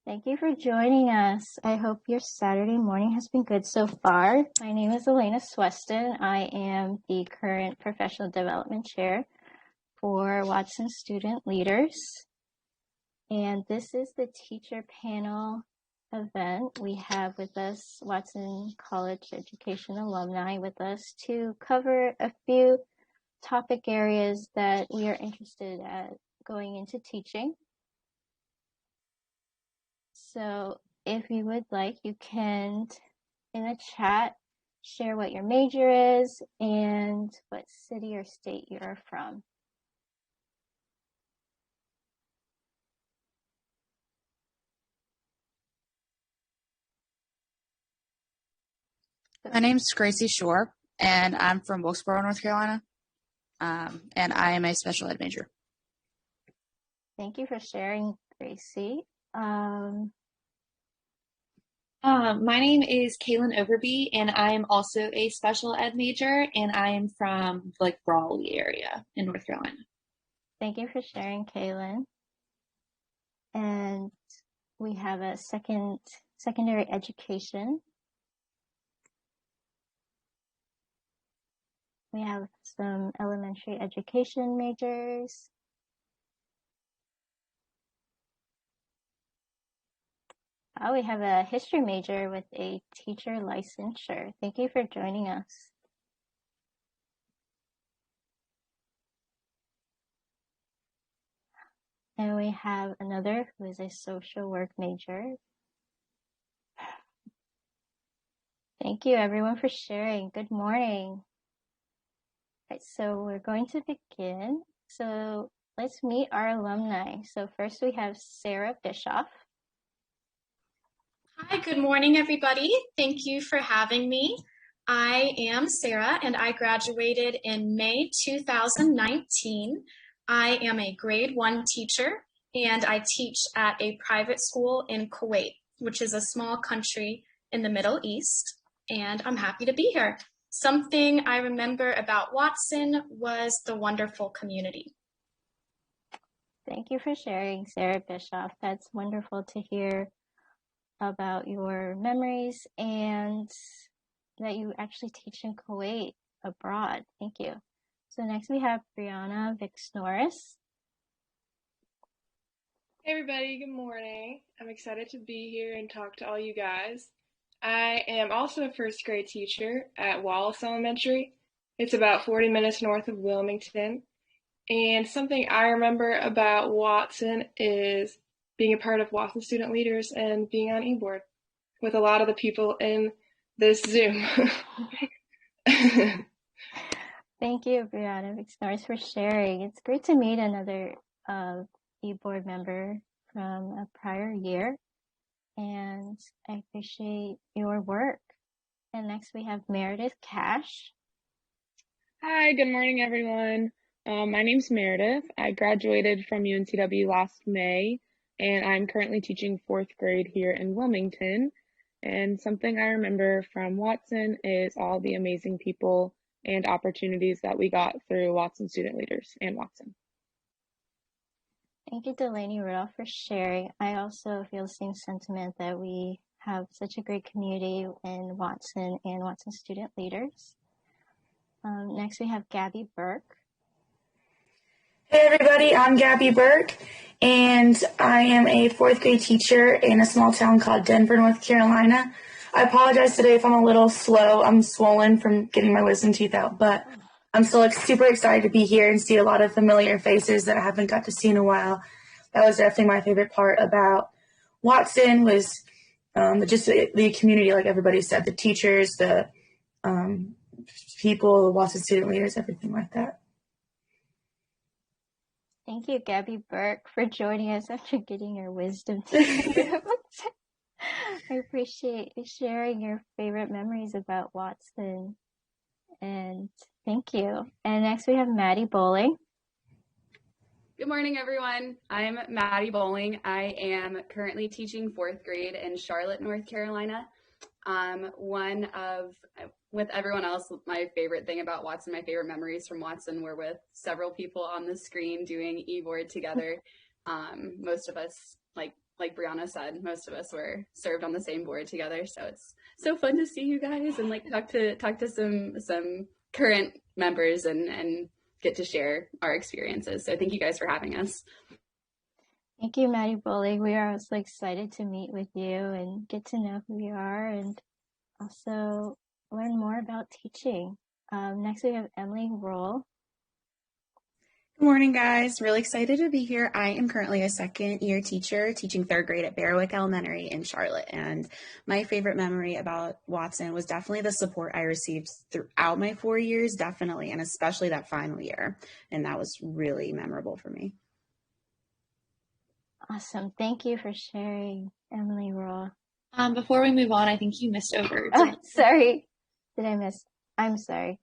Thank you for joining us. I hope your Saturday morning has been good so far. My name is Elena Sweston. I am the current Professional Development Chair for Watson Student Leaders. And this is the teacher panel event. We have with us Watson College Education alumni with us to cover a few topic areas that we are interested at going into teaching. So if you would like, you can, in the chat, share what your major is and what city or state you're from. My name's Gracie Shore, and I'm from Wilkesboro, North Carolina, and I am a special ed major. Thank you for sharing, Gracie. My name is Kaylin Overby, and I am also a special ed major, and I am from the Raleigh area in North Carolina. Thank you for sharing, Kaylin. And we have a secondary education. We have some elementary education majors. We have a history major with a teacher licensure. Thank you for joining us. And we have another who is a social work major. Thank you everyone for sharing. Good morning. All right, so we're going to begin. So let's meet our alumni. So first we have Sarah Bischoff. Hi, good morning, everybody. Thank you for having me. I am Sarah, and I graduated in May 2019. I am a grade 1 teacher, and I teach at a private school in Kuwait, which is a small country in the Middle East, and I'm happy to be here. Something I remember about Watson was the wonderful community. Thank you for sharing, Sarah Bischoff. That's wonderful to hear about your memories and that you actually teach in Kuwait abroad. Thank you. So next we have Brianna Vixnoris. Hey everybody, good morning. I'm excited to be here and talk to all you guys. I am also a first grade teacher at Wallace Elementary. It's about 40 minutes north of Wilmington. And something I remember about Watson is being a part of Watson Student Leaders and being on eBoard with a lot of the people in this Zoom. Thank you, Brianna Vixnoris, for sharing. It's great to meet another eBoard member from a prior year, and I appreciate your work. And next we have Meredith Cash. Hi, good morning, everyone. My name's Meredith. I graduated from UNCW last May, and I'm currently teaching 4th grade here in Wilmington. And something I remember from Watson is all the amazing people and opportunities that we got through Watson Student Leaders and Watson. Thank you, Delaney Rudolph, for sharing. I also feel the same sentiment that we have such a great community in Watson and Watson Student Leaders. Next, we have Gabby Burke. Hey everybody, I'm Gabby Burke, and I am a 4th grade teacher in a small town called Denver, North Carolina. I apologize today if I'm a little slow. I'm swollen from getting my wisdom teeth out, but I'm still super excited to be here and see a lot of familiar faces that I haven't got to see in a while. That was definitely my favorite part about Watson was just the community, like everybody said, the teachers, the people, the Watson Student Leaders, everything like that. Thank you, Gabby Burke, for joining us after getting your wisdom teeth. I appreciate you sharing your favorite memories about Watson, and thank you. And next we have Maddie Bowling. Good morning, everyone. I'm Maddie Bowling. I am currently teaching 4th grade in Charlotte, North Carolina. With everyone else, my favorite thing about Watson, my favorite memories from Watson were with several people on the screen doing eBoard together. Most of us like Brianna said, most of us were served on the same board together. So it's so fun to see you guys and like talk to some current members and get to share our experiences. So thank you guys for having us. Thank you, Maddie Bowling. We are also excited to meet with you and get to know who you are and also learn more about teaching. Next, we have Emily Roll. Good morning, guys. Really excited to be here. I am currently a second-year teacher teaching third grade at Barrowick Elementary in Charlotte. And my favorite memory about Watson was definitely the support I received throughout my 4 years, definitely, and especially that final year. And that was really memorable for me. Awesome. Thank you for sharing, Emily Roll. Before we move on, I think you missed over. Oh, sorry. Did I miss? I'm sorry.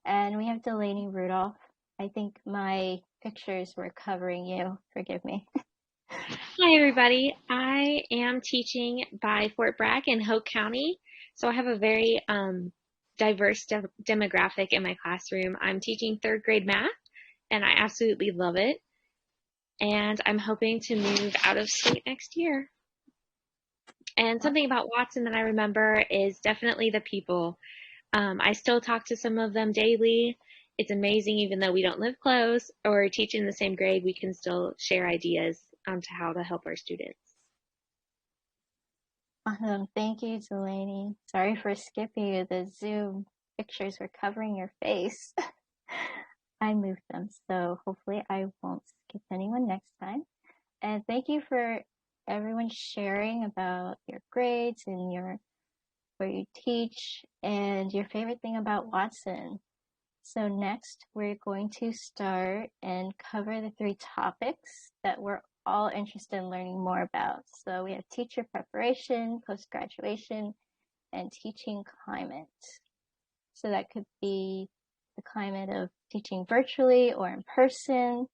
And we have Delaney Rudolph. I think my pictures were covering you. Forgive me. Hi, everybody. I am teaching by Fort Bragg in Hoke County. So I have a very diverse demographic in my classroom. I'm teaching third grade math, and I absolutely love it. And I'm hoping to move out of state next year. And something about Watson that I remember is definitely the people. I still talk to some of them daily. It's amazing, even though we don't live close or teach in the same grade, we can still share ideas to how to help our students. Awesome. Thank you, Delaney. Sorry for skipping you. The Zoom pictures were covering your face. I moved them, so hopefully I won't skip anyone next time. And thank you for everyone sharing about your grades and where you teach and your favorite thing about Watson. So next, we're going to start and cover the 3 topics that we're all interested in learning more about. So we have teacher preparation, post-graduation, and teaching climate. So that could be the climate of teaching virtually or in person.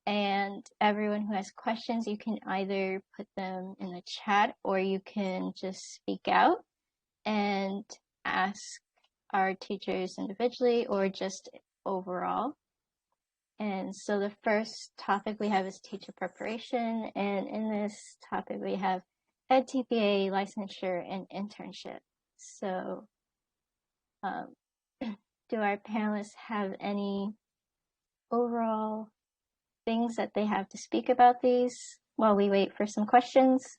And everyone who has questions, you can either put them in the chat or you can just speak out and ask our teachers individually or just overall. And so the first topic we have is teacher preparation. And in this topic, we have edTPA, licensure, and internship. So do our panelists have any overall things that they have to speak about these while we wait for some questions?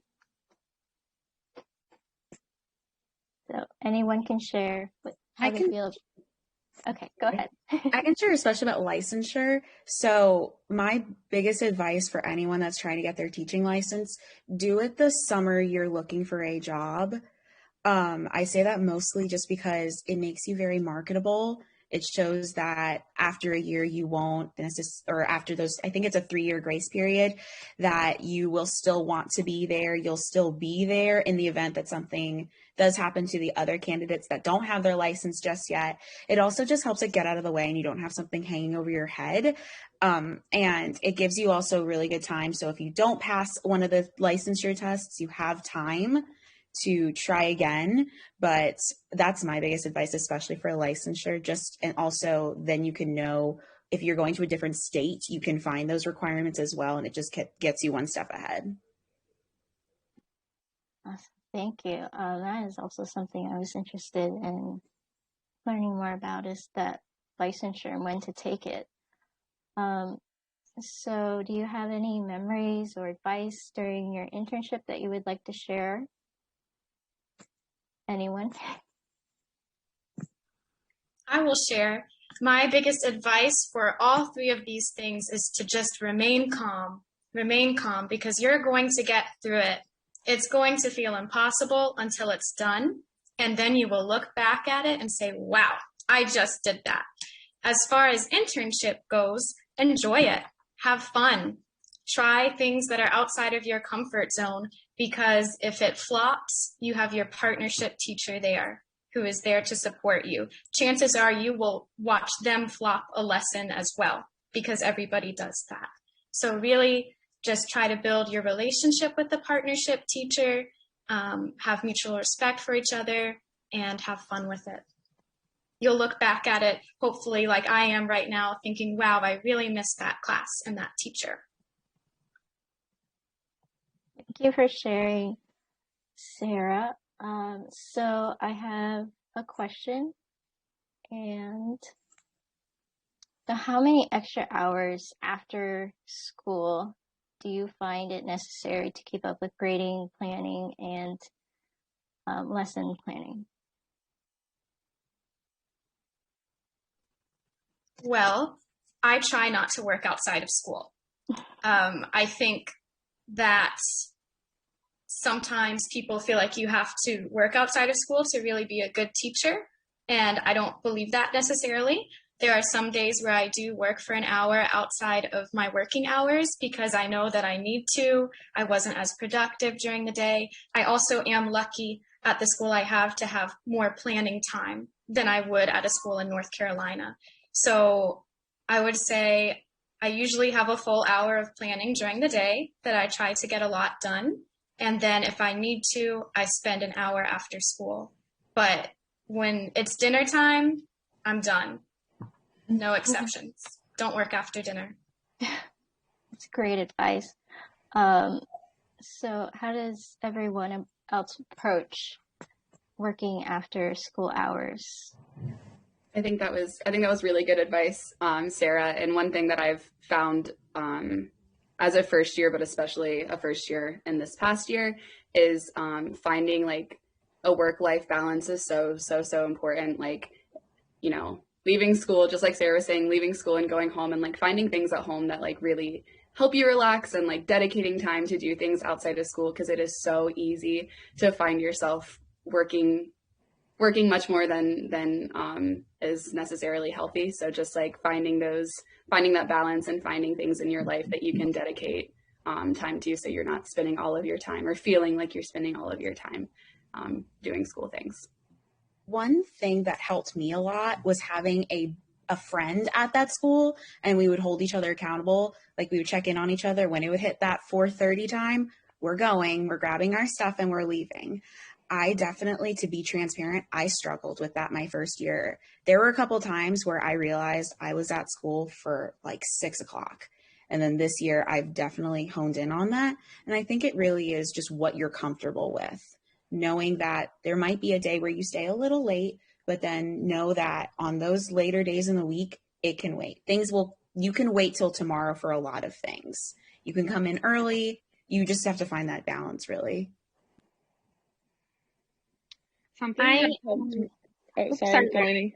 So anyone can share how they feel. Okay, go ahead. I can share especially about licensure. So my biggest advice for anyone that's trying to get their teaching license, do it the summer you're looking for a job. I say that mostly just because it makes you very marketable. It shows that after a year you won't, or after those, I think it's a 3-year grace period, that you will still want to be there. You'll still be there in the event that something does happen to the other candidates that don't have their license just yet. It also just helps it get out of the way and you don't have something hanging over your head. And it gives you also really good time. So if you don't pass one of the licensure tests, you have time to try again. But that's my biggest advice, especially for licensure. And also then you can know if you're going to a different state, you can find those requirements as well. And it just gets you one step ahead. Awesome. Thank you. That is also something I was interested in learning more about, is that licensure and when to take it. So do you have any memories or advice during your internship that you would like to share? Anyone? I will share. My biggest advice for all 3 of these things is to just remain calm. Remain calm, because you're going to get through it. It's going to feel impossible until it's done. And then you will look back at it and say, wow, I just did that. As far as internship goes, enjoy it. Have fun. Try things that are outside of your comfort zone, because if it flops, you have your partnership teacher there who is there to support you. Chances are you will watch them flop a lesson as well, because everybody does that. So really just try to build your relationship with the partnership teacher, have mutual respect for each other, and have fun with it. You'll look back at it, hopefully like I am right now, thinking, wow, I really missed that class and that teacher. Thank you for sharing, Sarah. So I have a question, and how many extra hours after school do you find it necessary to keep up with grading, planning, and lesson planning? Well, I try not to work outside of school. I think that sometimes people feel like you have to work outside of school to really be a good teacher, and I don't believe that necessarily. There are some days where I do work for an hour outside of my working hours because I know that I need to. I wasn't as productive during the day. I also am lucky at the school I have to have more planning time than I would at a school in North Carolina. So I would say I usually have a full hour of planning during the day that I try to get a lot done. And then if I need to, I spend an hour after school. But when it's dinner time, I'm done. No exceptions. Don't work after dinner. That's great advice. So how does everyone else approach working after school hours? I think that was really good advice, Sarah. And one thing that I've found as a first year, but especially a first year in this past year, is finding like a work-life balance is so important. Like, you know, leaving school, just like Sarah was saying, leaving school and going home and like finding things at home that like really help you relax, and like dedicating time to do things outside of school, because it is so easy to find yourself working much more than is necessarily healthy. So just like finding that balance and finding things in your life that you can dedicate time to, so you're not spending all of your time or feeling like you're spending all of your time doing school things. One thing that helped me a lot was having a friend at that school, and we would hold each other accountable. Like, we would check in on each other when it would hit that 4:30 time. We're grabbing our stuff, and we're leaving. I definitely, to be transparent, I struggled with that my first year. There were a couple times where I realized I was at school for like 6 o'clock. And then this year, I've definitely honed in on that. And I think it really is just what you're comfortable with, knowing that there might be a day where you stay a little late, but then know that on those later days in the week, it can wait. You can wait till tomorrow for a lot of things. You can come in early. You just have to find that balance, really. Something that helped me. Oh, sorry, Delaney.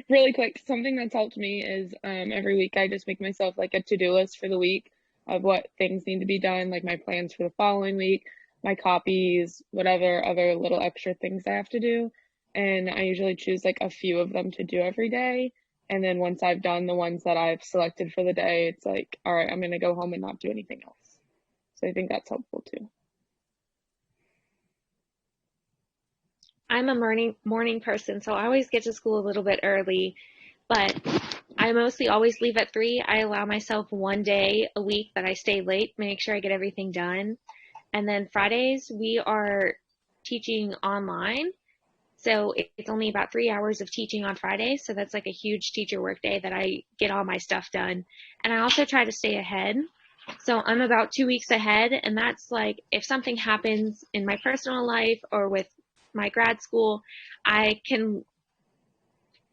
Really quick. Something that's helped me is every week I just make myself like a to-do list for the week of what things need to be done, like my plans for the following week, my copies, whatever other little extra things I have to do. And I usually choose like a few of them to do every day. And then once I've done the ones that I've selected for the day, it's like, all right, I'm going to go home and not do anything else. So I think that's helpful too. I'm a morning person, so I always get to school a little bit early, but I mostly always leave at 3. I allow myself one day a week that I stay late, make sure I get everything done. And then Fridays, we are teaching online. So it's only about 3 hours of teaching on Fridays. So that's like a huge teacher work day that I get all my stuff done. And I also try to stay ahead. So I'm about 2 weeks ahead. And that's like, if something happens in my personal life or with my grad school, I can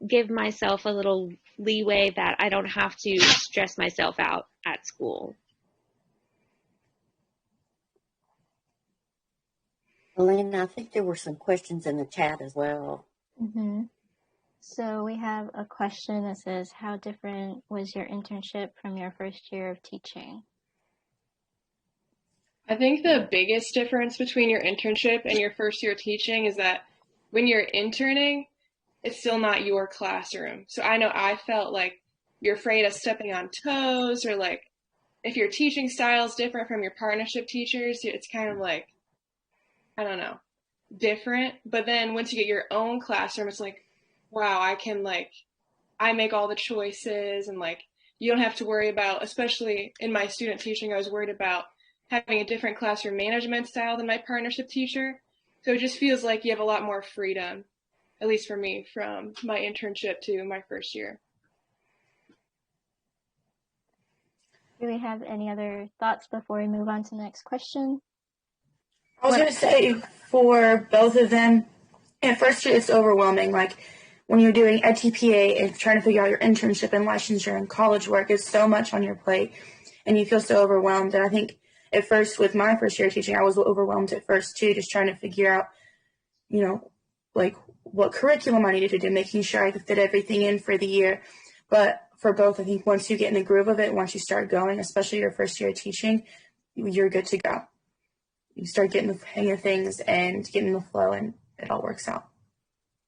give myself a little leeway that I don't have to stress myself out at school. Elena, I think there were some questions in the chat as well. Mm-hmm. So we have a question that says, how different was your internship from your first year of teaching? I think the biggest difference between your internship and your first year teaching is that when you're interning, it's still not your classroom. So I know I felt like you're afraid of stepping on toes, or like if your teaching style is different from your partnership teachers, it's kind of like, I don't know, different. But then once you get your own classroom, it's like, wow, I make all the choices, and like you don't have to worry about, especially in my student teaching, I was worried about having a different classroom management style than my partnership teacher. So it just feels like you have a lot more freedom, at least for me, from my internship to my first year. Do we have any other thoughts before we move on to the next question? I was going to say for both of them, at first it's overwhelming. Like when you're doing edTPA and trying to figure out your internship and licensure and college work, is so much on your plate and you feel so overwhelmed. And I think at first with my first year teaching, I was overwhelmed at first too, just trying to figure out, like what curriculum I needed to do, making sure I could fit everything in for the year. But for both, I think once you get in the groove of it, once you start going, especially your first year of teaching, you're good to go. You start getting the hang of things and getting the flow, and it all works out.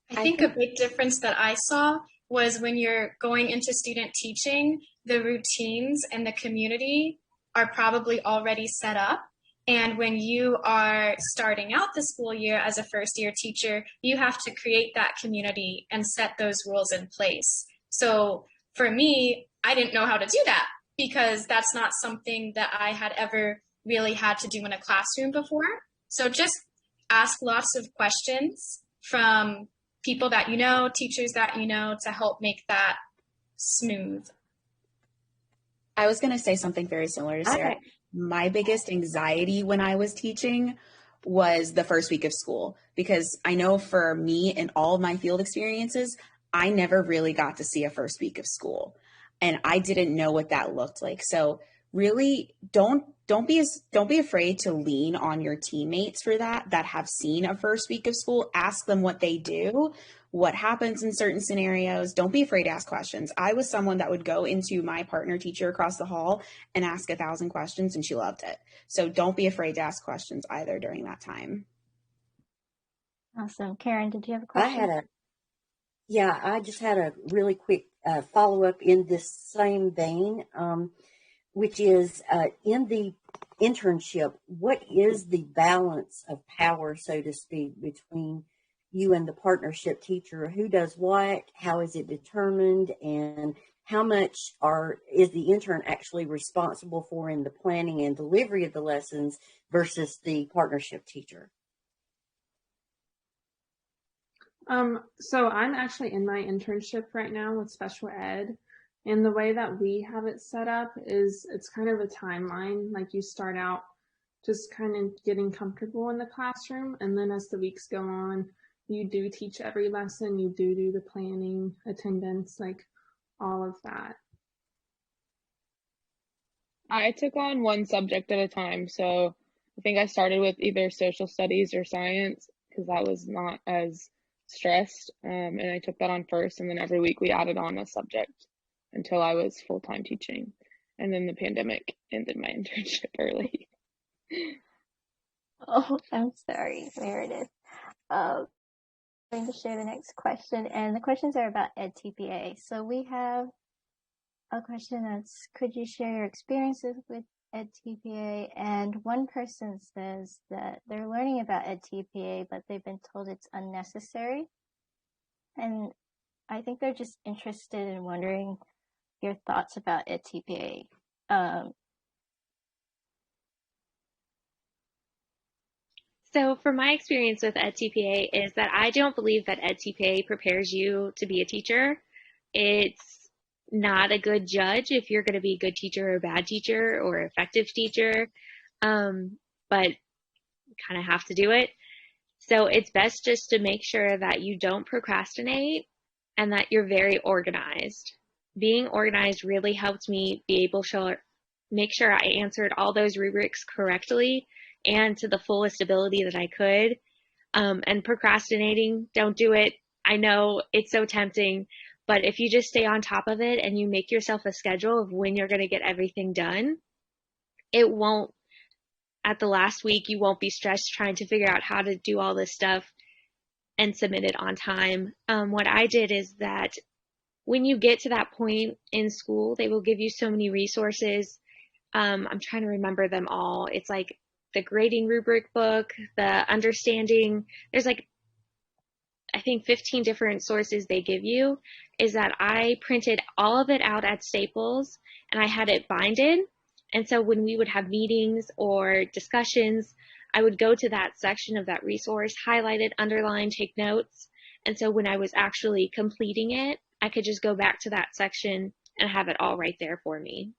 I think a big difference that I saw was when you're going into student teaching, the routines and the community are probably already set up. And when you are starting out the school year as a first year teacher, you have to create that community and set those rules in place. So for me, I didn't know how to do that because that's not something that I had ever really had to do in a classroom before. So just ask lots of questions from people that you know, teachers that you know, to help make that smooth. I was going to say something very similar to Sarah. Okay. My biggest anxiety when I was teaching was the first week of school, because I know for me and all of my field experiences, I never really got to see a first week of school, and I didn't know what that looked like. So really don't be afraid to lean on your teammates for that have seen a first week of school. Ask them what they do, what happens in certain scenarios. Don't be afraid to ask questions. I was someone that would go into my partner teacher across the hall and ask 1,000 questions, and she loved it. So don't be afraid to ask questions either during that time. Awesome. Karen, did you have a question? I just had a really quick follow-up in this same vein, which is in the internship, what is the balance of power, so to speak, between you and the partnership teacher? Who does what? How is it determined? And how much is the intern actually responsible for in the planning and delivery of the lessons versus the partnership teacher? So I'm actually in my internship right now with special ed. And the way that we have it set up is it's kind of a timeline. Like you start out just kind of getting comfortable in the classroom. And then as the weeks go on, you do teach every lesson. You do the planning, attendance, like all of that. I took on one subject at a time. So I think I started with either social studies or science because I was not as stressed. And I took that on first. And then every week we added on a subject until I was full-time teaching. And then the pandemic ended my internship early. Oh, I'm sorry, Meredith. I'm going to share the next question, and the questions are about edTPA. So we have a question that's, could you share your experiences with edTPA? And one person says that they're learning about edTPA, but they've been told it's unnecessary. And I think they're just interested in wondering your thoughts about edTPA. So for my experience with edTPA is that I don't believe that edTPA prepares you to be a teacher. It's not a good judge if you're going to be a good teacher or a bad teacher or effective teacher, but you kind of have to do it. So it's best just to make sure that you don't procrastinate and that you're very organized. Being organized really helped me be able to make sure I answered all those rubrics correctly and to the fullest ability that I could. And procrastinating, don't do it. I know it's so tempting, but if you just stay on top of it and you make yourself a schedule of when you're going to get everything done, it won't, at the last week, you won't be stressed trying to figure out how to do all this stuff and submit it on time. What I did is that when you get to that point in school, they will give you so many resources. I'm trying to remember them all. It's like the grading rubric book, the understanding. There's like, I think 15 different sources they give you. Is that I printed all of it out at Staples and I had it binded. And so when we would have meetings or discussions, I would go to that section of that resource, highlight it, underline, take notes. And so when I was actually completing it, I could just go back to that section and have it all right there for me.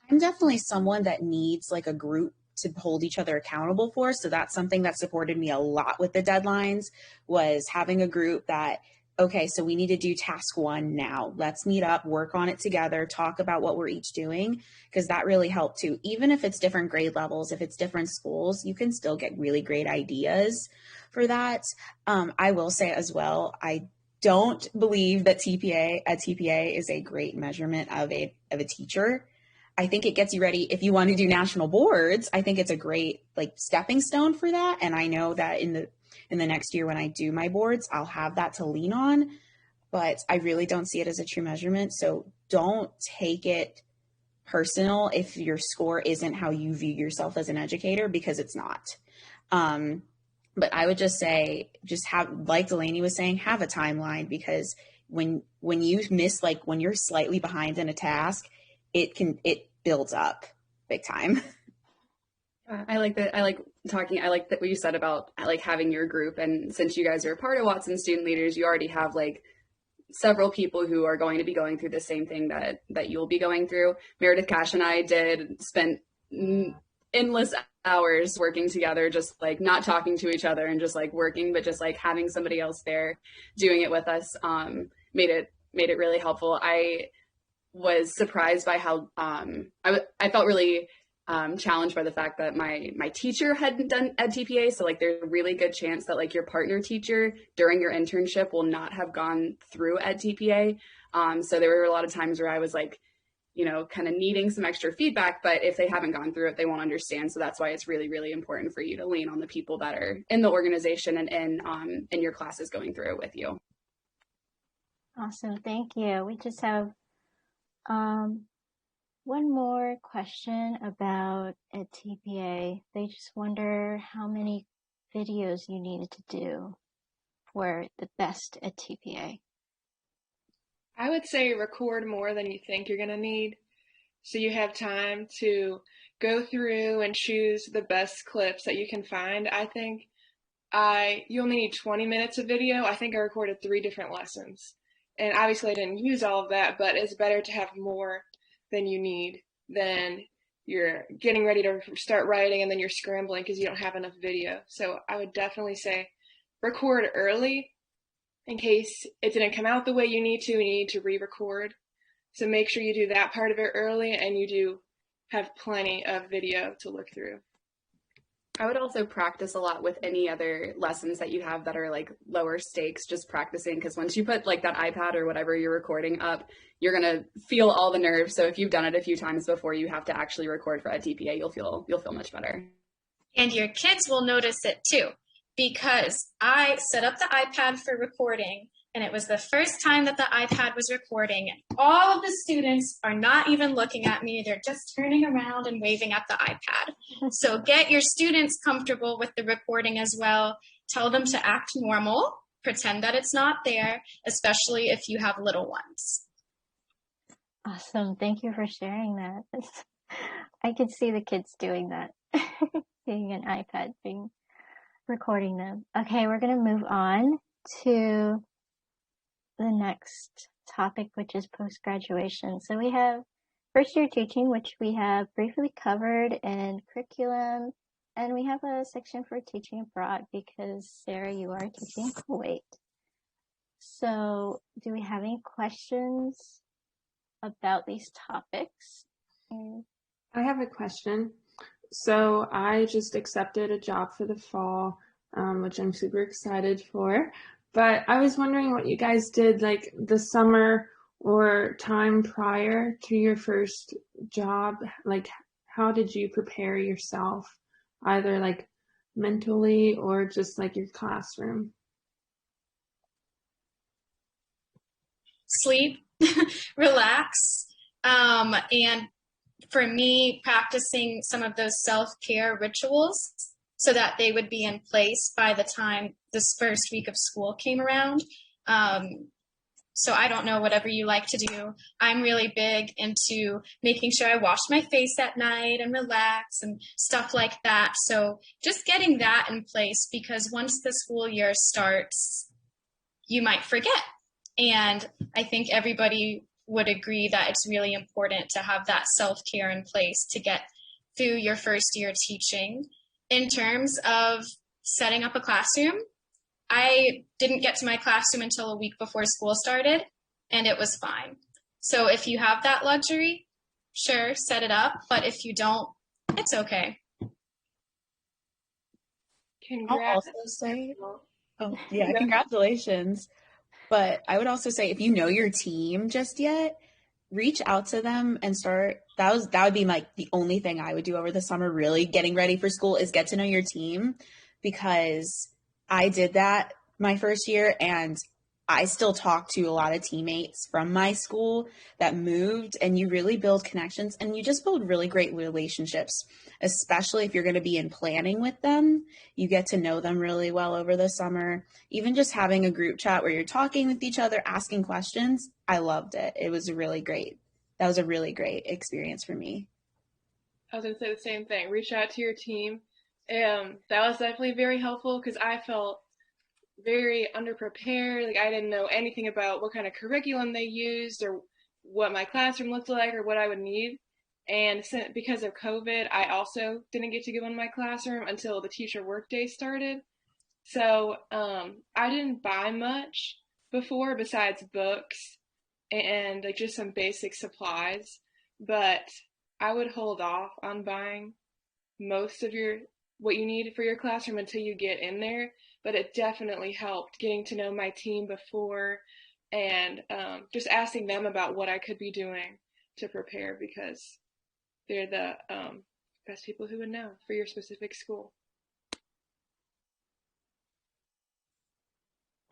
I'm definitely someone that needs like a group to hold each other accountable for. So that's something that supported me a lot with the deadlines, was having a group that, okay, so we need to do task 1 now. Let's meet up, work on it together, talk about what we're each doing, because that really helped too. Even if it's different grade levels, if it's different schools, you can still get really great ideas for that. I will say as well, I don't believe that edTPA is a great measurement of a teacher. I think it gets you ready if you want to do national boards. I think it's a great like stepping stone for that. And I know that in the next year when I do my boards, I'll have that to lean on, but I really don't see it as a true measurement. So don't take it personal if your score isn't how you view yourself as an educator, because it's not. But I would just say, just have, like Delaney was saying, have a timeline, because when you miss, like when you're slightly behind in a task, it builds up big time. I like that. I like what you said about like having your group. And since you guys are a part of Watson Student Leaders, you already have like several people who are going to be going through the same thing that you'll be going through. Meredith Cash and I spent endless hours working together, just like not talking to each other and just like working, but just like having somebody else there doing it with us made it really helpful. I was surprised by how I felt really challenged by the fact that my teacher hadn't done edTPA. So like there's a really good chance that like your partner teacher during your internship will not have gone through edTPA. So there were a lot of times where I was like, you know, kind of needing some extra feedback, but if they haven't gone through it, they won't understand. So that's why it's really, really important for you to lean on the people that are in the organization and in your classes going through it with you. Awesome. Thank you. We just have one more question about edTPA. They just wonder how many videos you needed to do for the best edTPA. I would say record more than you think you're going to need, so you have time to go through and choose the best clips that you can find. I think you only need 20 minutes of video. I think I recorded 3 different lessons, and obviously I didn't use all of that, but it's better to have more than you need than you're getting ready to start writing and then you're scrambling because you don't have enough video. So I would definitely say record early in case it didn't come out the way you need to re-record. So make sure you do that part of it early, and you do have plenty of video to look through. I would also practice a lot with any other lessons that you have that are like lower stakes, just practicing, because once you put like that iPad or whatever you're recording up, you're going to feel all the nerves. So if you've done it a few times before you have to actually record for edTPA, you'll feel much better. And your kids will notice it too, because I set up the iPad for recording, and it was the first time that the iPad was recording, and all of the students are not even looking at me. They're just turning around and waving at the iPad. So get your students comfortable with the recording as well. Tell them to act normal, pretend that it's not there, especially if you have little ones. Awesome. Thank you for sharing that. I could see the kids doing that, seeing an iPad recording them. Okay, we're going to move on to the next topic, which is post-graduation. So we have first year teaching, which we have briefly covered, in curriculum, and we have a section for teaching abroad because, Sarah, you are teaching in Kuwait. So do we have any questions about these topics? I have a question. So I just accepted a job for the fall, which I'm super excited for. But I was wondering what you guys did like the summer or time prior to your first job. Like, how did you prepare yourself, either like mentally or just like your classroom? Sleep, relax, and for me, practicing some of those self-care rituals so that they would be in place by the time this first week of school came around. So I don't know, whatever you like to do. I'm really big into making sure I wash my face at night and relax and stuff like that. So just getting that in place, because once the school year starts, you might forget. And I think everybody would agree that it's really important to have that self-care in place to get through your first year teaching. In terms of setting up a classroom, I didn't get to my classroom until a week before school started, and it was fine. So if you have that luxury, sure, set it up. But if you don't, it's okay. I'll also say, congratulations. But I would also say, if you know your team just yet, reach out to them and start. That would be like the only thing I would do over the summer, really getting ready for school, is get to know your team, because I did that my first year, and I still talk to a lot of teammates from my school that moved, and you really build connections and you just build really great relationships, especially if you're going to be in planning with them. You get to know them really well over the summer. Even just having a group chat where you're talking with each other, asking questions, I loved it. It was really great. That was a really great experience for me. I was going to say the same thing. Reach out to your team. That was definitely very helpful because I felt very underprepared. Like, I didn't know anything about what kind of curriculum they used or what my classroom looked like or what I would need. And because of COVID, I also didn't get to go in my classroom until the teacher workday started. So I didn't buy much before besides books and like just some basic supplies. But I would hold off on buying most of what you need for your classroom until you get in there. But it definitely helped getting to know my team before and just asking them about what I could be doing to prepare, because they're the best people who would know for your specific school.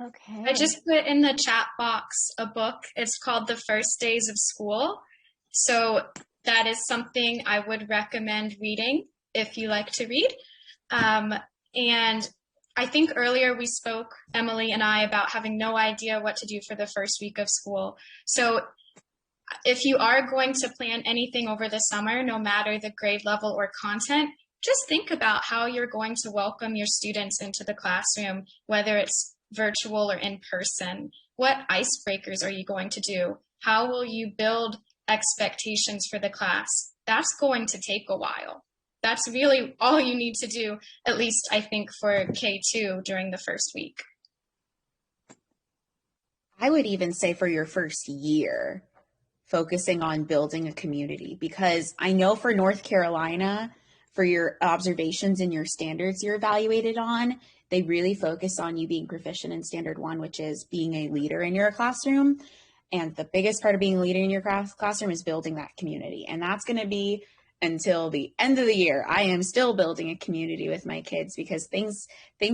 Okay. I just put in the chat box a book. It's called The First Days of School. So that is something I would recommend reading if you like to read. And I think earlier we spoke, Emily and I, about having no idea what to do for the first week of school. So if you are going to plan anything over the summer, no matter the grade level or content, just think about how you're going to welcome your students into the classroom, whether it's virtual or in person. What icebreakers are you going to do? How will you build expectations for the class? That's going to take a while. That's really all you need to do, at least I think for K2 during the first week. I would even say for your first year, focusing on building a community, because I know for North Carolina, for your observations and your standards you're evaluated on, they really focus on you being proficient in standard 1, which is being a leader in your classroom. And the biggest part of being a leader in your classroom is building that community. And that's going to be until the end of the year. I am still building a community with my kids, because things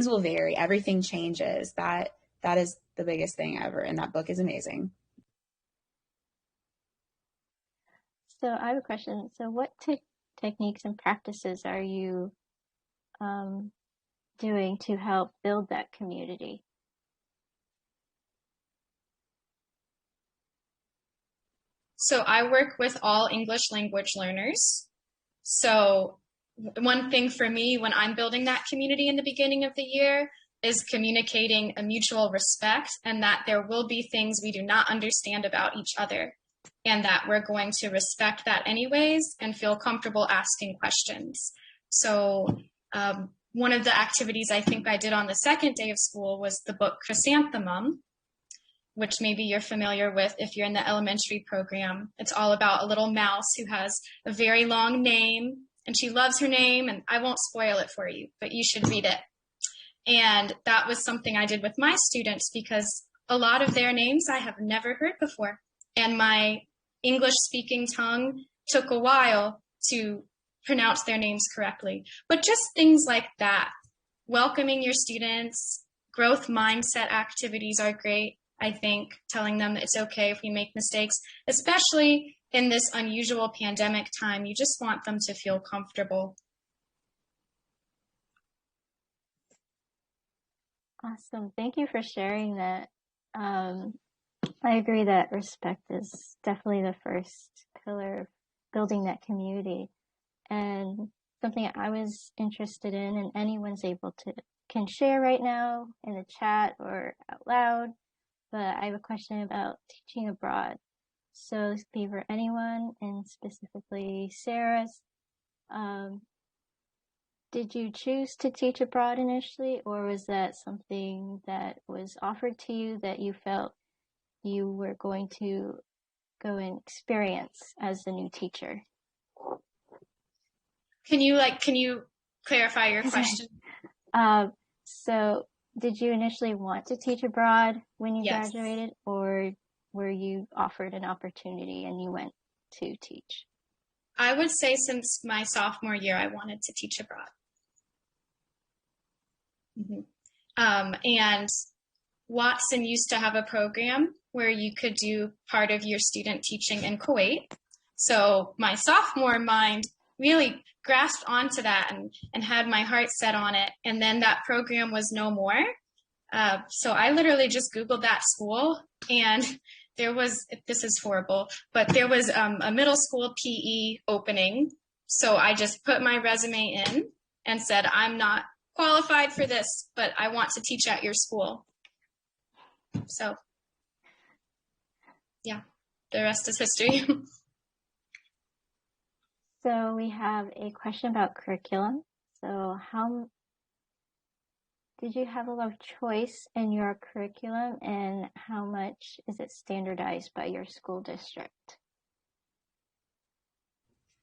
will vary. Everything changes. That is the biggest thing ever. And that book is amazing. So I have a question. So what techniques and practices are you doing to help build that community? So I work with all English language learners. So one thing for me when I'm building that community in the beginning of the year is communicating a mutual respect, and that there will be things we do not understand about each other, and that we're going to respect that anyways and feel comfortable asking questions. So one of the activities I think I did on the second day of school was the book Chrysanthemum, which maybe you're familiar with if you're in the elementary program. It's all about a little mouse who has a very long name, and she loves her name, and I won't spoil it for you, but you should read it. And that was something I did with my students, because a lot of their names I have never heard before. And my English-speaking tongue took a while to pronounce their names correctly. But just things like that, welcoming your students, growth mindset activities are great. I think telling them that it's okay if we make mistakes, especially in this unusual pandemic time. You just want them to feel comfortable. Awesome. Thank you for sharing that. I agree that respect is definitely the first pillar of building that community. And something I was interested in, and anyone's can share right now in the chat or out loud, but I have a question about teaching abroad. So this could be for anyone, and specifically Sarah's. Did you choose to teach abroad initially, or was that something that was offered to you that you felt you were going to go and experience as a new teacher? Can you clarify your question? So did you initially want to teach abroad when you Yes. graduated, or were you offered an opportunity and you went to teach? I would say since my sophomore year, I wanted to teach abroad. And Watson used to have a program where you could do part of your student teaching in Kuwait. So my sophomore mind really grasped onto that and had my heart set on it. And then that program was no more. So I literally just Googled that school, and this is horrible, but there was a middle school PE opening. So I just put my resume in and said, I'm not qualified for this, but I want to teach at your school. So yeah, the rest is history. So we have a question about curriculum. So did you have a lot of choice in your curriculum, and how much is it standardized by your school district?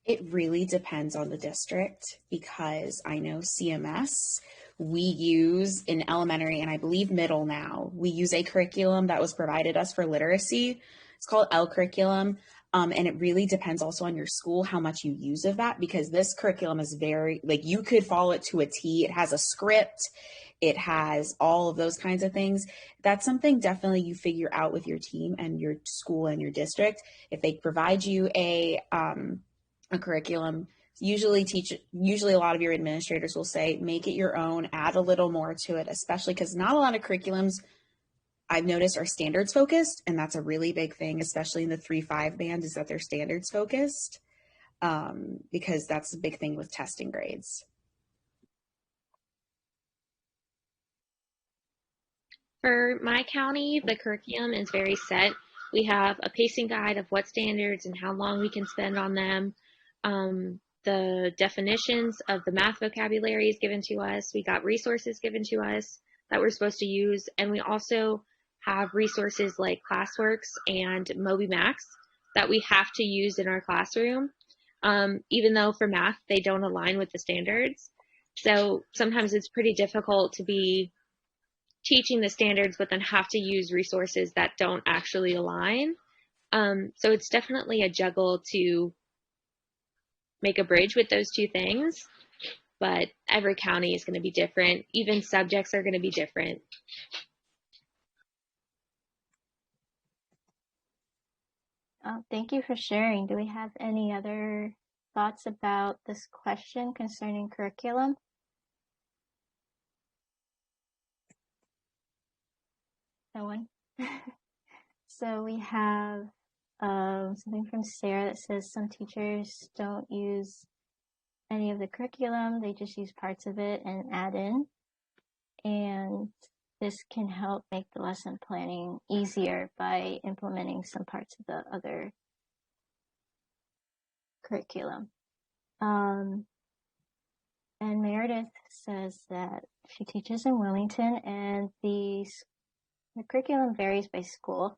It really depends on the district, because I know CMS, we use in elementary and I believe middle now, we use a curriculum that was provided us for literacy. It's called L curriculum. And it really depends also on your school, how much you use of that, because this curriculum is very, like, you could follow it to a T. It has a script. It has all of those kinds of things. That's something definitely you figure out with your team and your school and your district. If they provide you a curriculum, usually a lot of your administrators will say, make it your own, add a little more to it, especially because not a lot of curriculums I've noticed are standards focused. And that's a really big thing, especially in the 3-5 band, is that they're standards focused, because that's a big thing with testing grades. For my county, the curriculum is very set. We have a pacing guide of what standards and how long we can spend on them. The definitions of the math vocabulary is given to us. We got resources given to us that we're supposed to use. And we also have resources like Classworks and MobyMax that we have to use in our classroom, even though for math, they don't align with the standards. So sometimes it's pretty difficult to be teaching the standards, but then have to use resources that don't actually align. So it's definitely a juggle to make a bridge with those two things, but every county is going to be different. Even subjects are going to be different. Thank you for sharing. Do we have any other thoughts about this question concerning curriculum? No one? So we have something from Sarah that says some teachers don't use any of the curriculum, they just use parts of it and add in. And this can help make the lesson planning easier by implementing some parts of the other curriculum. And Meredith says that she teaches in Wilmington, and the curriculum varies by school.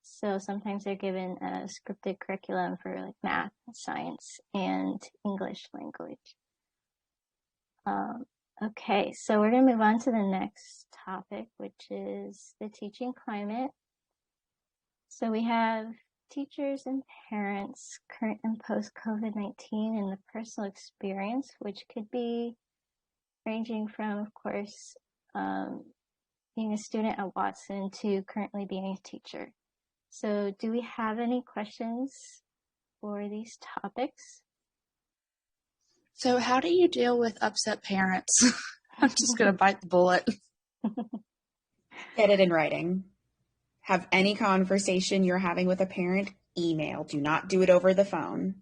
So sometimes they're given a scripted curriculum for like math, science, and English language. Okay, so we're going to move on to the next topic, which is the teaching climate. So we have teachers and parents, current and post COVID-19, and the personal experience, which could be ranging from, of course, being a student at Watson to currently being a teacher. So do we have any questions for these topics? So how do you deal with upset parents? I'm just going to bite the bullet. Get it in writing. Have any conversation you're having with a parent, email. Do not do it over the phone.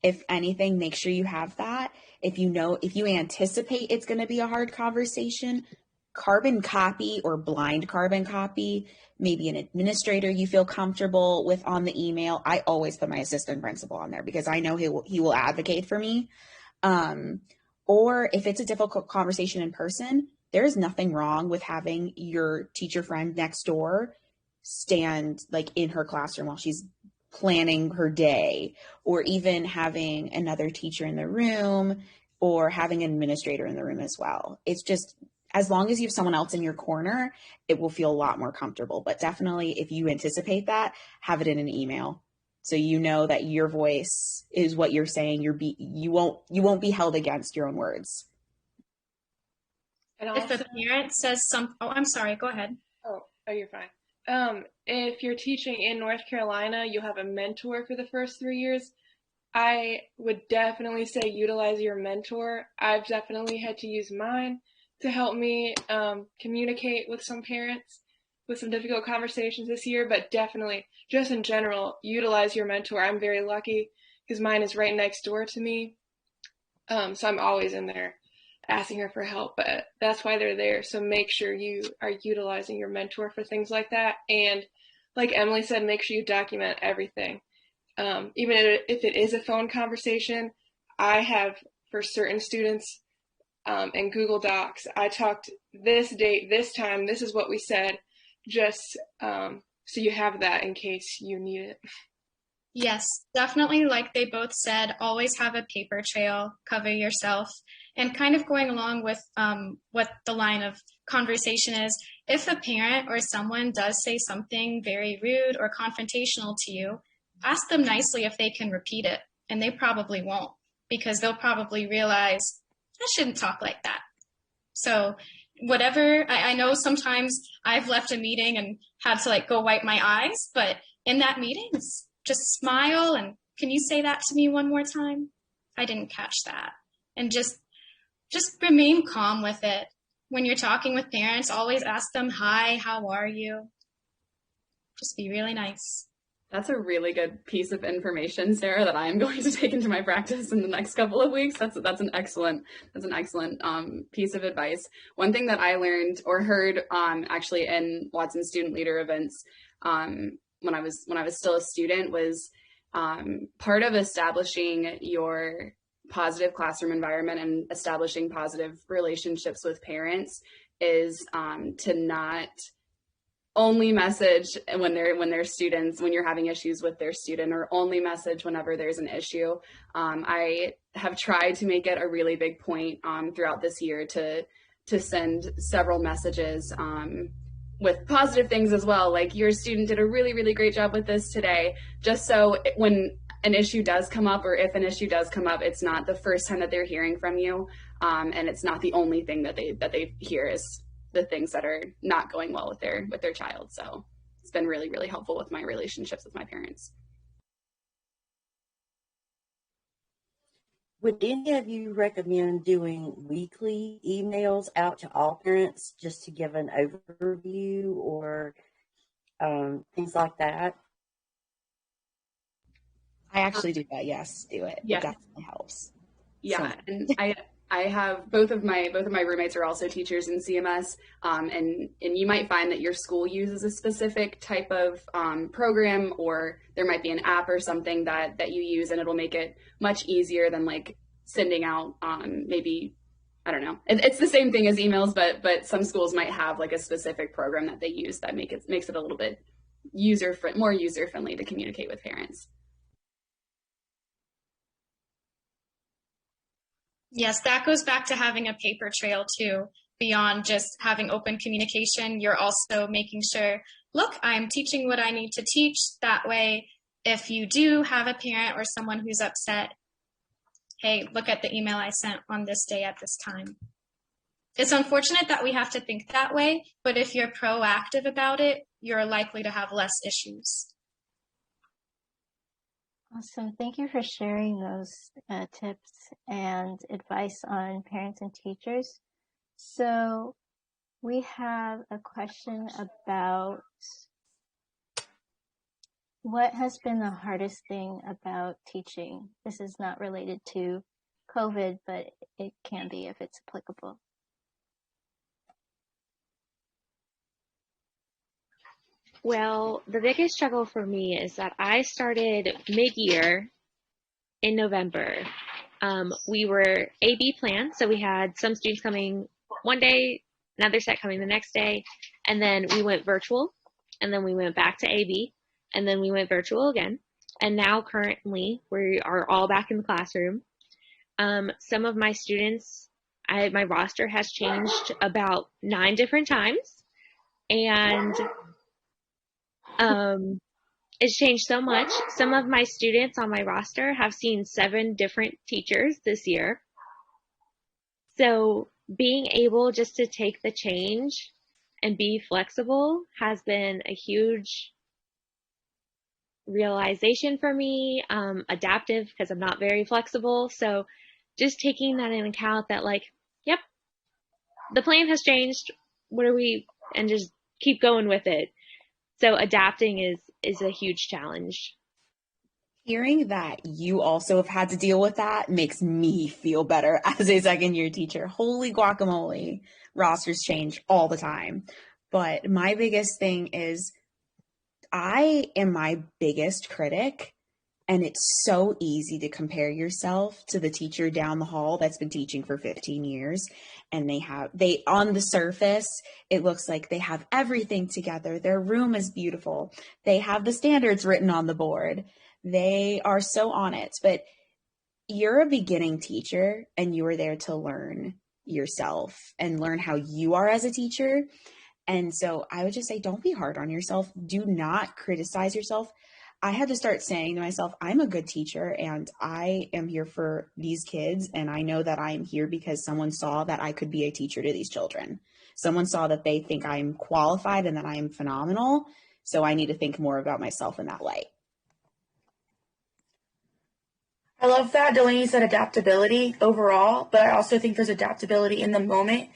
If anything, make sure you have that. If you anticipate it's going to be a hard conversation, carbon copy or blind carbon copy, maybe an administrator you feel comfortable with on the email. I always put my assistant principal on there because I know he will advocate for me. Or if it's a difficult conversation in person, there is nothing wrong with having your teacher friend next door stand like in her classroom while she's planning her day, or even having another teacher in the room, or having an administrator in the room as well. It's just, as long as you have someone else in your corner, it will feel a lot more comfortable. But definitely, if you anticipate that, have it in an email, so you know that your voice is what you're saying. You won't be held against your own words. And if a parent says I'm sorry, go ahead. Oh, you're fine. If you're teaching in North Carolina, you'll have a mentor for the first 3 years. I would definitely say utilize your mentor. I've definitely had to use mine to help me communicate with some parents with some difficult conversations this year, but definitely, just in general, utilize your mentor. I'm very lucky because mine is right next door to me, so I'm always in there asking her for help, but that's why they're there. So make sure you are utilizing your mentor for things like that. And like Emily said, make sure you document everything. Even if it is a phone conversation, I have for certain students in Google Docs, I talked this date, this time, this is what we said, just so you have that in case you need it. Yes, definitely. Like they both said, always have a paper trail, cover yourself, and kind of going along with what the line of conversation is. If a parent or someone does say something very rude or confrontational to you, ask them nicely if they can repeat it, and they probably won't, because they'll probably realize, I shouldn't talk like that. So whatever, I know sometimes I've left a meeting and had to like go wipe my eyes, but in that meeting, just smile and can you say that to me one more time? I didn't catch that. And just remain calm with it. When you're talking with parents, always ask them, hi, how are you? Just be really nice. That's a really good piece of information, Sarah, that I'm going to take into my practice in the next couple of weeks. That's an excellent piece of advice. One thing that I learned or heard actually in Watson student leader events when I was still a student was part of establishing your positive classroom environment and establishing positive relationships with parents is to not only message when they're students, when you're having issues with their student, or only message whenever there's an issue. I have tried to make it a really big point throughout this year to send several messages with positive things as well, like your student did a really, really great job with this today, just so when an issue does come up, or if an issue does come up, it's not the first time that they're hearing from you, and it's not the only thing that they hear is the things that are not going well with their child. So it's been really, really helpful with my relationships with my parents. Would any of you recommend doing weekly emails out to all parents just to give an overview or things like that? I actually do that. Yes, do it. Yeah. It definitely helps. Yeah, so. And I have both of my roommates are also teachers in CMS, and you might find that your school uses a specific type of program, or there might be an app or something that you use, and it'll make it much easier than like sending out maybe, I don't know. It's the same thing as emails, but some schools might have like a specific program that they use that makes it a little bit more user friendly to communicate with parents. Yes, that goes back to having a paper trail too. Beyond just having open communication, you're also making sure, look, I'm teaching what I need to teach. That way, if you do have a parent or someone who's upset, hey, look at the email I sent on this day at this time. It's unfortunate that we have to think that way, but if you're proactive about it, you're likely to have less issues. Awesome. Thank you for sharing those tips and advice on parents and teachers. So we have a question about what has been the hardest thing about teaching. This is not related to COVID, but it can be if it's applicable. Well, the biggest struggle for me is that I started mid-year in November. We were AB planned, so we had some students coming one day, another set coming the next day, and then we went virtual, and then we went back to AB, and then we went virtual again. And now currently we are all back in the classroom. Some of my students, my roster has changed about 9 different times, and it's changed so much. Some of my students on my roster have seen 7 different teachers this year. So being able just to take the change and be flexible has been a huge realization for me. Adaptive because I'm not very flexible. So just taking that in account that like, yep, the plan has changed. And just keep going with it. So adapting is a huge challenge. Hearing that you also have had to deal with that makes me feel better as a second year teacher. Holy guacamole. Rosters change all the time. But my biggest thing is I am my biggest critic, and it's so easy to compare yourself to the teacher down the hall that's been teaching for 15 years. And they on the surface, it looks like they have everything together. Their room is beautiful. They have the standards written on the board. They are so on it, but you're a beginning teacher and you are there to learn yourself and learn how you are as a teacher. And so I would just say, don't be hard on yourself. Do not criticize yourself. I had to start saying to myself, I'm a good teacher and I am here for these kids. And I know that I'm here because someone saw that I could be a teacher to these children. Someone saw that they think I'm qualified and that I am phenomenal. So I need to think more about myself in that light. I love that Delaney said adaptability overall, but I also think there's adaptability in the moment.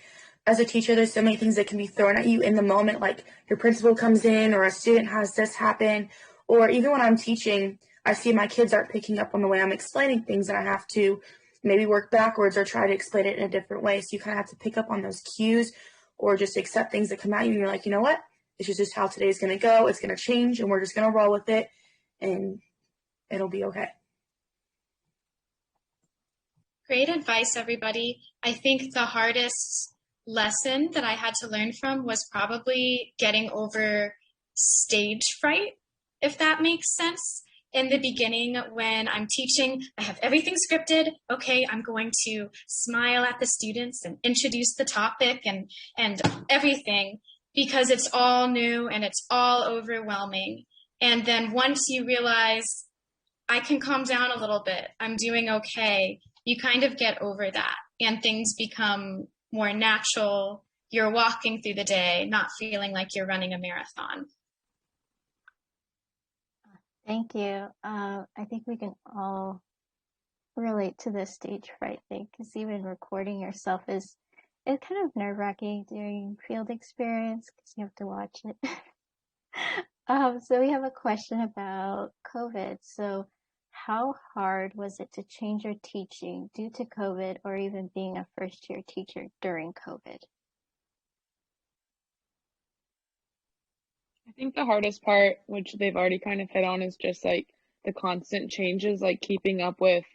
As a teacher, there's so many things that can be thrown at you in the moment, like your principal comes in or a student has this happen, or even when I'm teaching, I see my kids aren't picking up on the way I'm explaining things and I have to maybe work backwards or try to explain it in a different way. So you kind of have to pick up on those cues or just accept things that come at you and you're like, you know what? This is just how today's going to go. It's going to change and we're just going to roll with it and it'll be okay. Great advice, everybody. I think the hardest lesson that I had to learn from was probably getting over stage fright, if that makes sense. In the beginning, when I'm teaching, I have everything scripted. Okay, I'm going to smile at the students and introduce the topic and everything because it's all new and it's all overwhelming. And then once you realize I can calm down a little bit, I'm doing okay, you kind of get over that and things become more natural. You're walking through the day, not feeling like you're running a marathon. Thank you. I think we can all relate to the stage fright thing because even recording yourself it's kind of nerve-wracking during field experience because you have to watch it. So we have a question about COVID. So how hard was it to change your teaching due to COVID or even being a first-year teacher during COVID? I think the hardest part, which they've already kind of hit on, is just like the constant changes, like keeping up with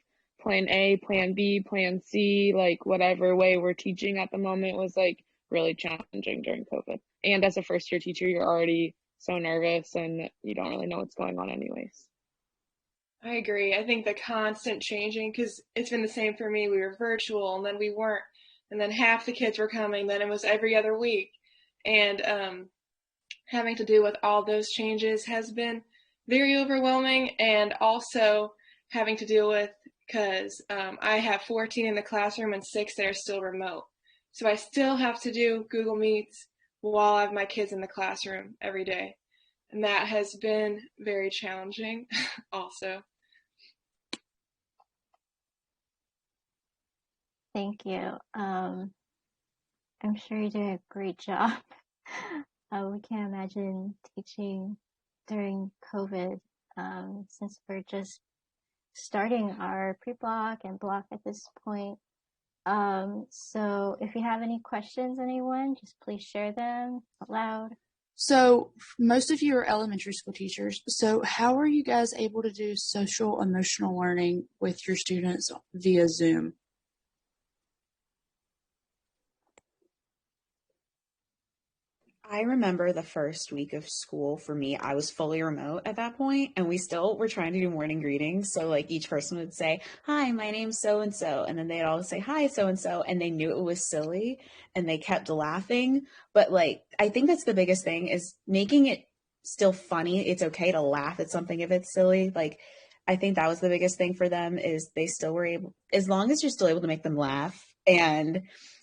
plan A, plan B, plan C, like whatever way we're teaching at the moment was like really challenging during COVID. And as a first year teacher, you're already so nervous and you don't really know what's going on anyways. I agree. I think the constant changing, because it's been the same for me. We were virtual and then we weren't. And then half the kids were coming, then it was every other week. And having to deal with all those changes has been very overwhelming, and also having to deal with, because I have 14 in the classroom and 6 that are still remote. So I still have to do Google Meets while I have my kids in the classroom every day. And that has been very challenging also. Thank you. I'm sure you did a great job. We can't imagine teaching during COVID since we're just starting our pre-block and block at this point. So if you have any questions, anyone, just please share them out loud. So most of you are elementary school teachers. So how are you guys able to do social emotional learning with your students via Zoom? I remember the first week of school for me, I was fully remote at that point, and we still were trying to do morning greetings. So, like, each person would say, "Hi, my name's so and so," and then they'd all say, "Hi, so and so," and they knew it was silly and they kept laughing. But, like, I think that's the biggest thing is making it still funny. It's okay to laugh at something if it's silly. Like, I think that was the biggest thing for them is they still were able, as long as you're still able to make them laugh and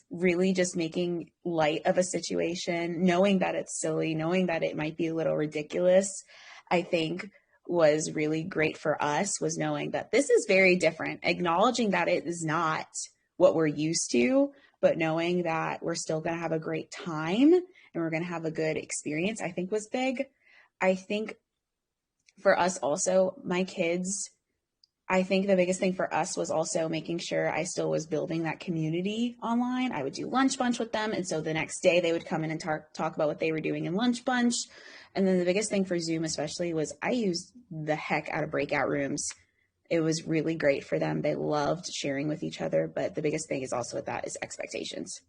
really just making light of a situation, knowing that it's silly, knowing that it might be a little ridiculous, I think was really great for us, was knowing that this is very different, acknowledging that it is not what we're used to, but knowing that we're still going to have a great time and we're going to have a good experience, I think was big. I think for us also, my kids, I think the biggest thing for us was also making sure I still was building that community online. I would do lunch bunch with them. And so the next day they would come in and talk about what they were doing in lunch bunch. And then the biggest thing for Zoom especially was I used the heck out of breakout rooms. It was really great for them. They loved sharing with each other. But the biggest thing is also with that is expectations,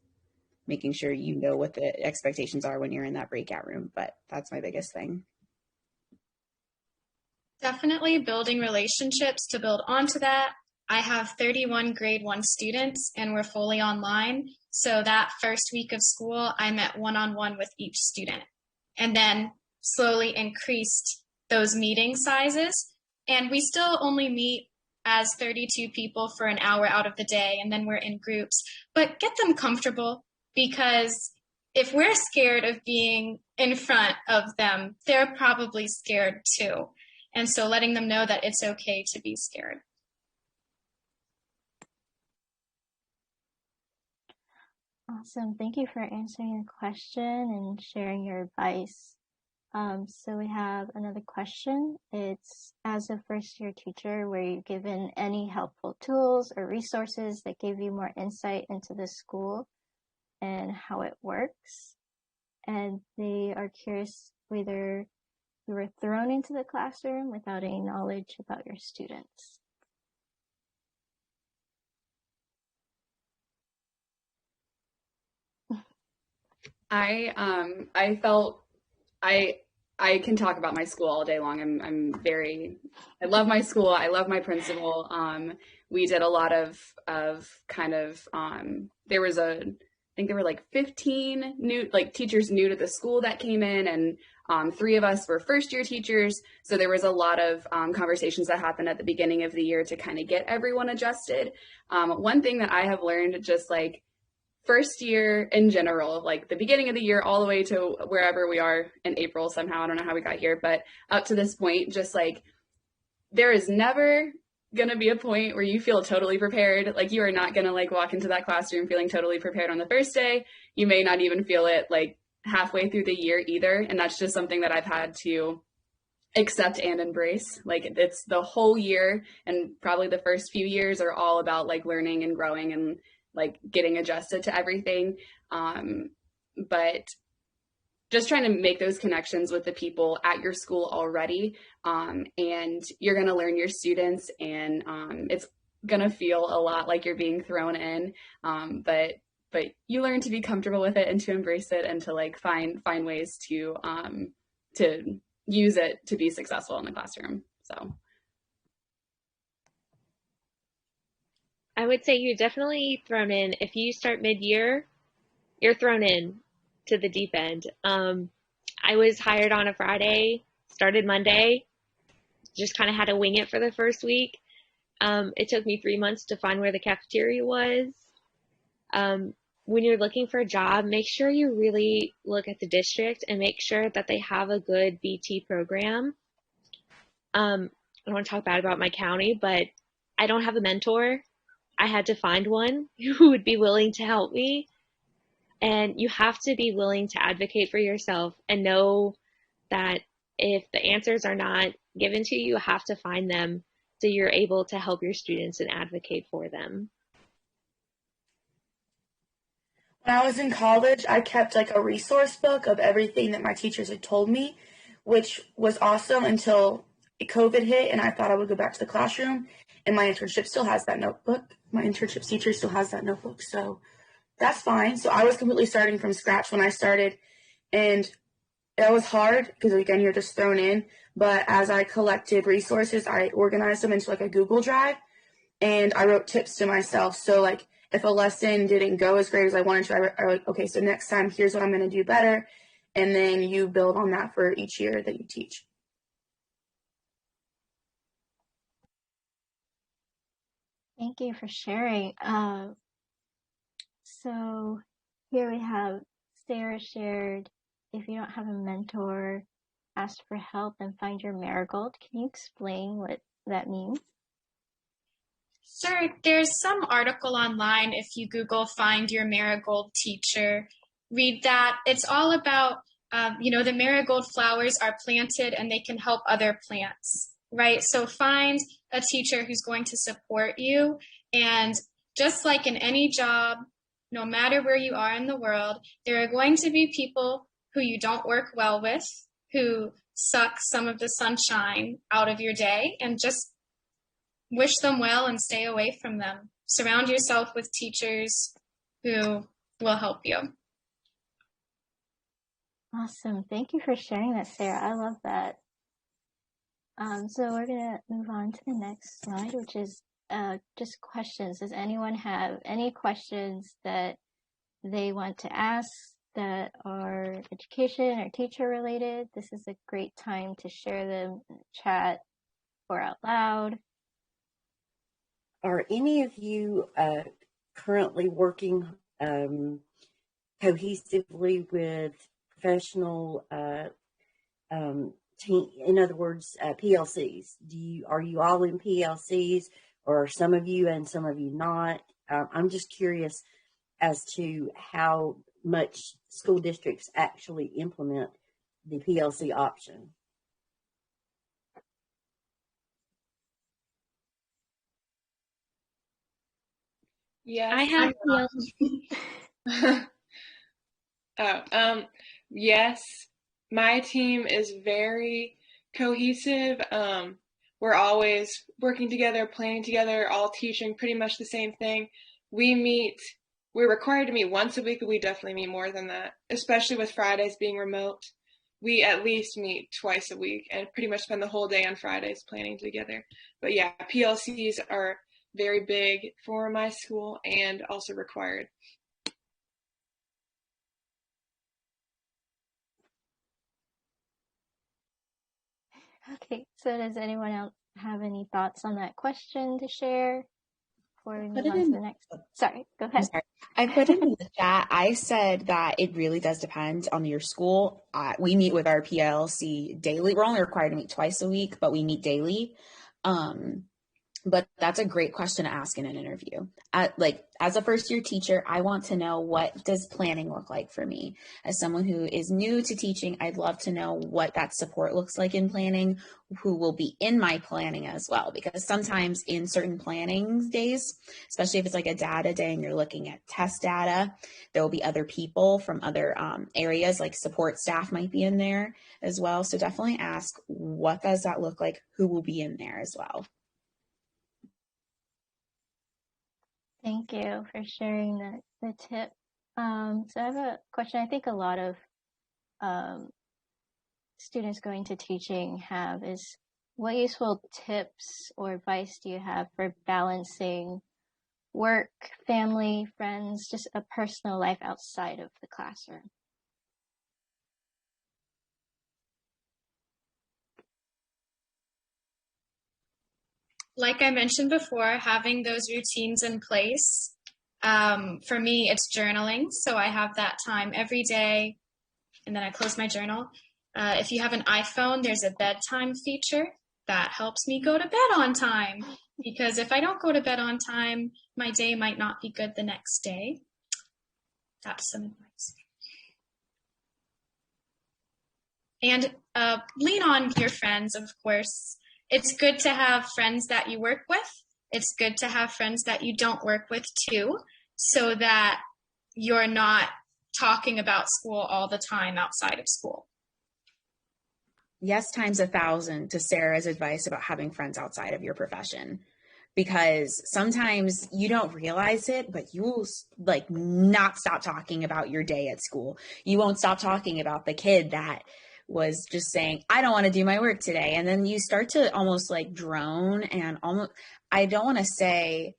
making sure you know what the expectations are when you're in that breakout room. But that's my biggest thing. Definitely building relationships to build onto that. I have 31 grade 1 students and we're fully online. So that first week of school, I met one-on-one with each student and then slowly increased those meeting sizes. And we still only meet as 32 people for an hour out of the day, and then we're in groups. But get them comfortable, because if we're scared of being in front of them, they're probably scared too. And so letting them know that it's okay to be scared. Awesome. Thank you for answering your question and sharing your advice. So we have another question. It's, as a first year teacher, were you given any helpful tools or resources that gave you more insight into the school and how it works? And they are curious whether you were thrown into the classroom without any knowledge about your students. I felt I can talk about my school all day long. I love my school. I love my principal. We did a lot of there was I think there were like 15 new teachers new to the school that came in, and 3 of us were first year teachers. So there was a lot of conversations that happened at the beginning of the year to kind of get everyone adjusted. One thing that I have learned, just like first year in general, like the beginning of the year all the way to wherever we are in April somehow, I don't know how we got here, but up to this point, just like there is never going to be a point where you feel totally prepared. Like you are not going to like walk into that classroom feeling totally prepared on the first day. You may not even feel it like halfway through the year either. And that's just something that I've had to accept and embrace. Like it's the whole year, and probably the first few years are all about like learning and growing and like getting adjusted to everything. But just trying to make those connections with the people at your school already. And you're going to learn your students, and it's going to feel a lot like you're being thrown in. But you learn to be comfortable with it and to embrace it and to like find ways to use it to be successful in the classroom. So I would say you're definitely thrown in. If you start mid-year, you're thrown in to the deep end. I was hired on a Friday, started Monday, just kind of had to wing it for the first week. It took me 3 months to find where the cafeteria was. When you're looking for a job, make sure you really look at the district and make sure that they have a good BT program. I don't want to talk bad about my county, but I don't have a mentor. I had to find one who would be willing to help me. And you have to be willing to advocate for yourself and know that if the answers are not given to you, you have to find them so you're able to help your students and advocate for them. When I was in college, I kept like a resource book of everything that my teachers had told me, which was awesome until COVID hit and I thought I would go back to the classroom. And my internship still has that notebook. My internship teacher still has that notebook. So that's fine. So I was completely starting from scratch when I started. And that was hard because, again, you're just thrown in. But as I collected resources, I organized them into like a Google Drive. And I wrote tips to myself. So like if a lesson didn't go as great as I wanted to, I like, okay, so next time here's what I'm going to do better. And then you build on that for each year that you teach. Thank you for sharing. So here we have Sarah shared, if you don't have a mentor, ask for help and find your marigold. Can you explain what that means? Sure. There's some article online if you Google "Find Your Marigold Teacher." Read that. It's all about, the marigold flowers are planted and they can help other plants, right? So find a teacher who's going to support you. And just like in any job, no matter where you are in the world, there are going to be people who you don't work well with, who suck some of the sunshine out of your day, and just wish them well and stay away from them. Surround yourself with teachers who will help you. Awesome. Thank you for sharing that, Sarah. I love that. So we're going to move on to the next slide, which is just questions. Does anyone have any questions that they want to ask that are education or teacher related? This is a great time to share them in the chat or out loud. Are any of you currently working cohesively with professional team? In other words, PLCs. Are you all in PLCs, or are some of you and some of you not? I'm just curious as to how much school districts actually implement the PLC option. Yes. I have yes. My team is very cohesive. We're always working together, planning together, all teaching pretty much the same thing. We're required to meet once a week, but we definitely meet more than that, especially with Fridays being remote. We at least meet twice a week and pretty much spend the whole day on Fridays planning together. But yeah, PLCs are very big for my school and also required. Okay, so does anyone else have any thoughts on that question to share before we move on to the next? Sorry, go ahead. I put it in the chat. I said that it really does depend on your school. We meet with our PLC daily. We're only required to meet twice a week, but we meet daily. But that's a great question to ask in an interview. As a first year teacher, I want to know, what does planning look like for me? As someone who is new to teaching, I'd love to know what that support looks like in planning, who will be in my planning as well. Because sometimes in certain planning days, especially if it's like a data day and you're looking at test data, there will be other people from other areas, like support staff might be in there as well. So definitely ask, what does that look like? Who will be in there as well? Thank you for sharing the tip. So I have a question. I think a lot of students going to teaching have is, what useful tips or advice do you have for balancing work, family, friends, just a personal life outside of the classroom? Like I mentioned before, having those routines in place. For me, it's journaling. So I have that time every day, and then I close my journal. If you have an iPhone, there's a bedtime feature that helps me go to bed on time. Because if I don't go to bed on time, my day might not be good the next day. That's some advice. And lean on your friends, of course. It's good to have friends that you work with. It's good to have friends that you don't work with too, so that you're not talking about school all the time outside of school. Yes, times 1,000 to Sarah's advice about having friends outside of your profession, because sometimes you don't realize it, but you will like not stop talking about your day at school. You won't stop talking about the kid that was just saying, I don't want to do my work today. And then you start to almost like drone and almost, I don't want to say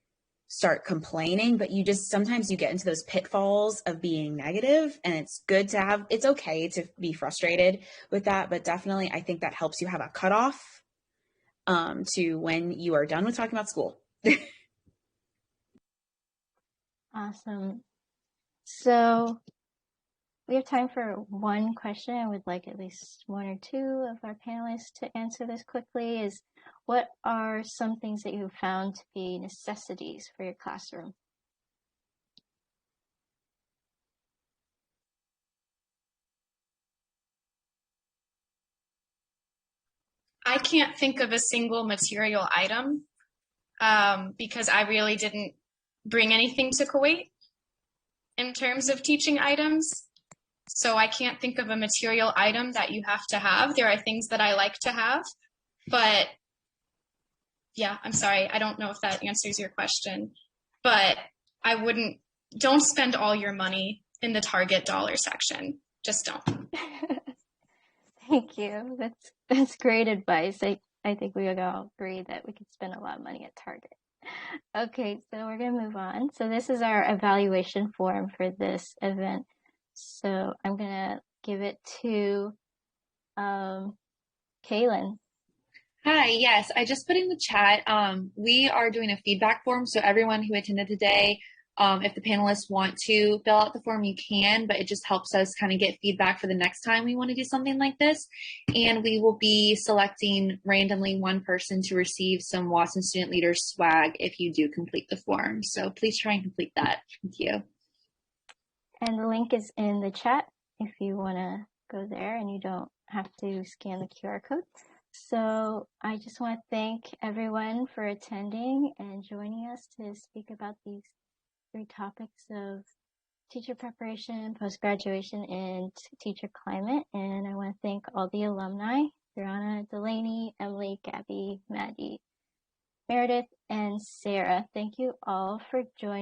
start complaining, but you just, sometimes you get into those pitfalls of being negative, and it's good to have, it's okay to be frustrated with that, but definitely I think that helps you have a cutoff to when you are done with talking about school. Awesome. So we have time for one question. I would like at least one or two of our panelists to answer this quickly. Is what are some things that you found to be necessities for your classroom? I can't think of a single material item because I really didn't bring anything to Kuwait in terms of teaching items. So I can't think of a material item that you have to have. There are things that I like to have, but yeah, I'm sorry. I don't know if that answers your question, but don't spend all your money in the Target dollar section. Just don't. Thank you. That's great advice. I think we would all agree that we could spend a lot of money at Target. Okay, so we're going to move on. So this is our evaluation form for this event. So I'm going to give it to Kaylin. Hi, yes, I just put in the chat. We are doing a feedback form, so everyone who attended today, if the panelists want to fill out the form, you can, but it just helps us kind of get feedback for the next time we want to do something like this. And we will be selecting randomly one person to receive some Watson Student Leaders swag if you do complete the form. So please try and complete that. Thank you. And the link is in the chat if you want to go there and you don't have to scan the QR code. So I just want to thank everyone for attending and joining us to speak about these 3 topics of teacher preparation, post-graduation, and teacher climate. And I want to thank all the alumni, Brianna, Delaney, Emily, Gabby, Maddie, Meredith, and Sarah. Thank you all for joining.